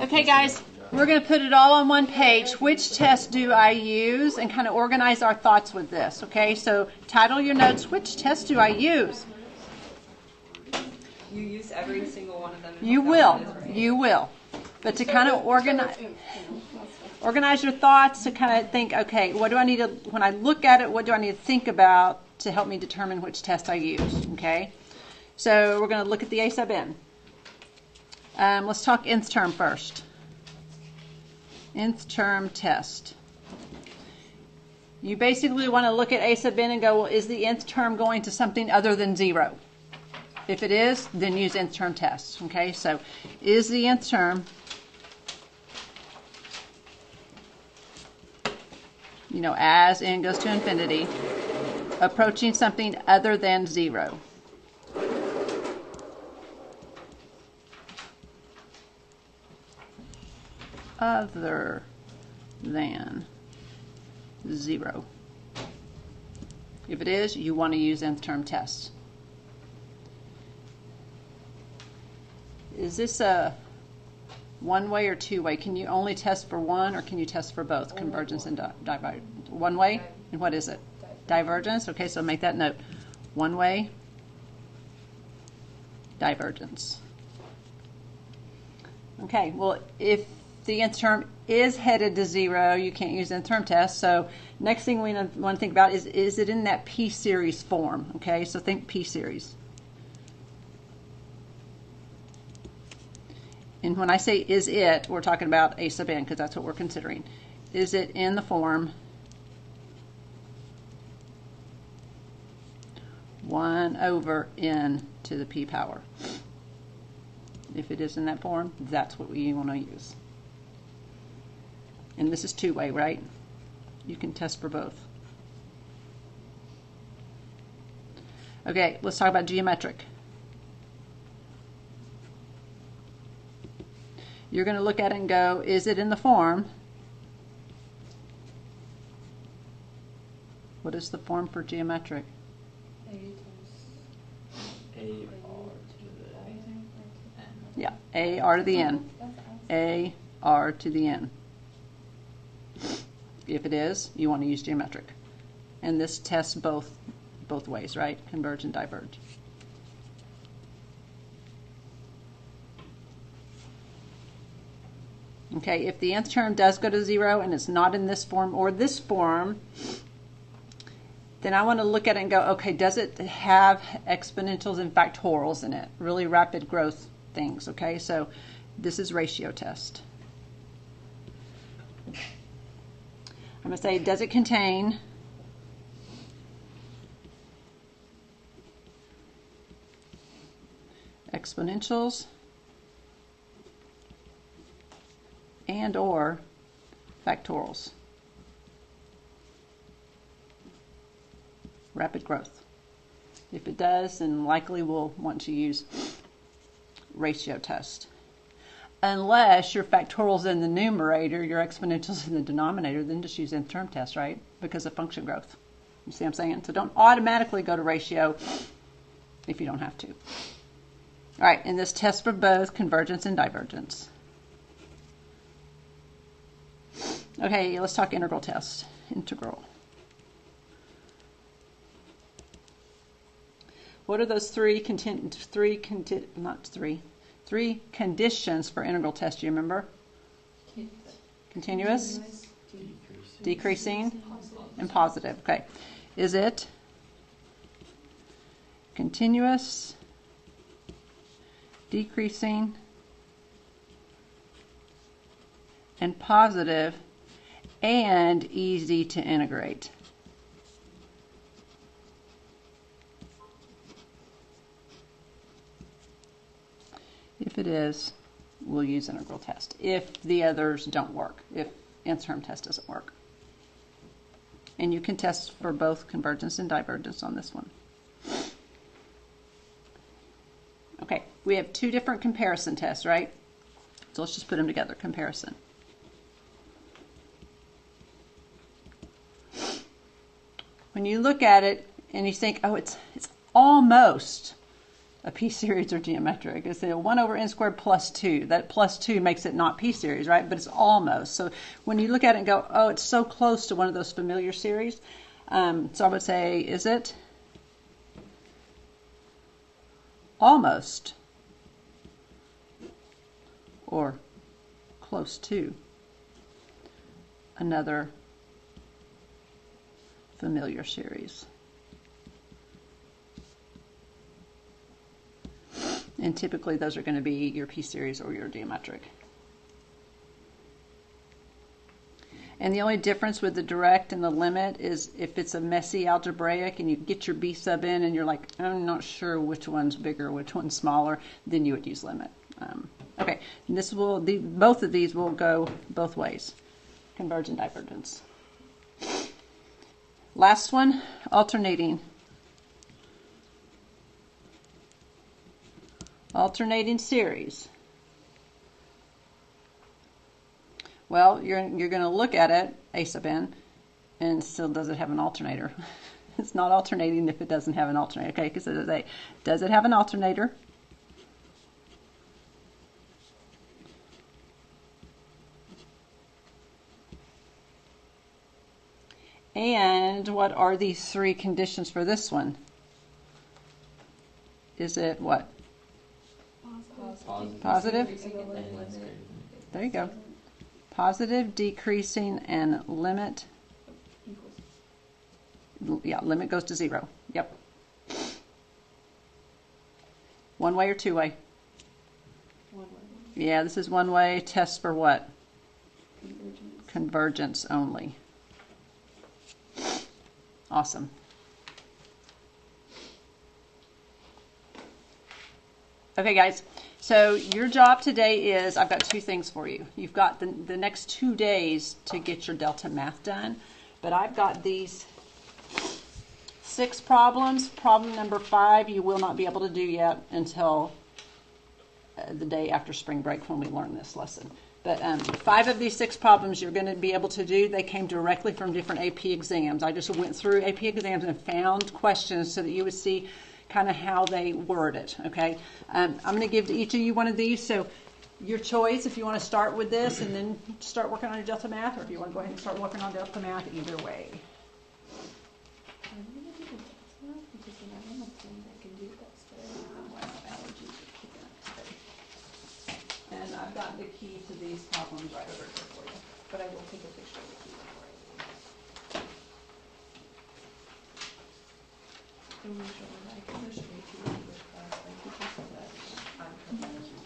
Okay, guys, we're going to put it all on one page. Which test do I use? And kind of organize our thoughts with this. Okay, so title your notes. Which test do I use? You use every single one of them. You will. You will. But to kind of organize your thoughts, to kind of think, okay, what do I need to, when I look at it, what do I need to think about to help me determine which test I use? Okay, so we're going to look at the A sub n. Let's talk nth term first. Nth term test. You basically want to look at A sub n and go, well, is the nth term going to something other than 0? If it is, then use nth term test. Okay, so is the nth term, you know, as n goes to infinity, approaching something other than 0? Other than 0. If it is, you want to use nth term test. Is this a one-way or two-way? Can you only test for one, or can you test for both? Convergence and divergence. One way? And what is it? Divergence. Okay, so make that note. One way, divergence. Okay, well, if the nth term is headed to 0, you can't use nth term test. So next thing we want to think about is it in that p-series form? Okay, so think p-series. And when I say is it, we're talking about A sub n, because that's what we're considering. Is it in the form 1 over n to the p power? If it is in that form, that's what we want to use. And this is two-way, right? You can test for both. Okay, let's talk about geometric. You're going to look at it and go, is it in the form? What is the form for geometric? Yeah, a r to the n. A r to the n. If it is, you want to use geometric. And this tests both ways, right? Converge and diverge. Okay, if the nth term does go to 0 and it's not in this form or this form, then I want to look at it and go, okay, does it have exponentials and factorials in it? Really rapid growth things, okay? So this is ratio test. I'm going to say, does it contain exponentials and or factorials? Rapid growth. If it does, then likely we'll want to use ratio test. Unless your factorials in the numerator, your exponentials in the denominator, then just use nth term test, right? Because of function growth. You see what I'm saying? So don't automatically go to ratio if you don't have to. All right, and this tests for both convergence and divergence. Okay, let's talk integral test. Integral. What are those three conditions for integral test? Do you remember? Continuous, decreasing, and positive. Okay. Is it continuous, decreasing, and positive, and easy to integrate? If it is, we'll use integral test. If the others don't work, if nth term test doesn't work. And you can test for both convergence and divergence on this one. Okay, we have two different comparison tests, right? So let's just put them together, comparison. When you look at it and you think, oh, it's almost a p-series or geometric. It's 1 over n squared plus 2. That plus 2 makes it not p-series, right? But it's almost. So when you look at it and go, oh, it's so close to one of those familiar series. So I would say, is it almost or close to another familiar series? And typically those are going to be your p-series or your geometric. And the only difference with the direct and the limit is if it's a messy algebraic and you get your b sub in and you're like, I'm not sure which one's bigger, which one's smaller, then you would use limit. Okay, and this will, both of these will go both ways, convergent divergence. Last one, alternating. Alternating series. Well, you're going to look at it, a sub n, and still does it have an alternator? It's not alternating if it doesn't have an alternator. Okay, because does it have an alternator? And what are these three conditions for this one? Is it what? Positive? There you go. Positive, decreasing, and limit. Yeah, limit goes to 0. Yep. One way or two way? One way. Yeah, this is one way. Test for what? Convergence. Convergence only. Awesome. Okay, guys. So your job today is, I've got two things for you. You've got the next 2 days to get your Delta Math done, but I've got these 6 problems. Problem number 5 you will not be able to do yet until the day after spring break when we learn this lesson. But 5 of these 6 problems you're going to be able to do. They came directly from different AP exams. I just went through AP exams and found questions so that you would see kind of how they word it, okay? I'm going to give to each of you one of these, so your choice if you want to start with this and then start working on your Delta Math, or if you want to go ahead and start working on Delta Math, either way. I'm gonna do the Delta Math because then I have a friend that can do that today. And I've got the key to these problems right over here for you, but I will take a picture of the key for you. I'm gonna show her that I can go straight to the English class. Like teacher said that I'm professional.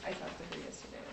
I talked to her yesterday.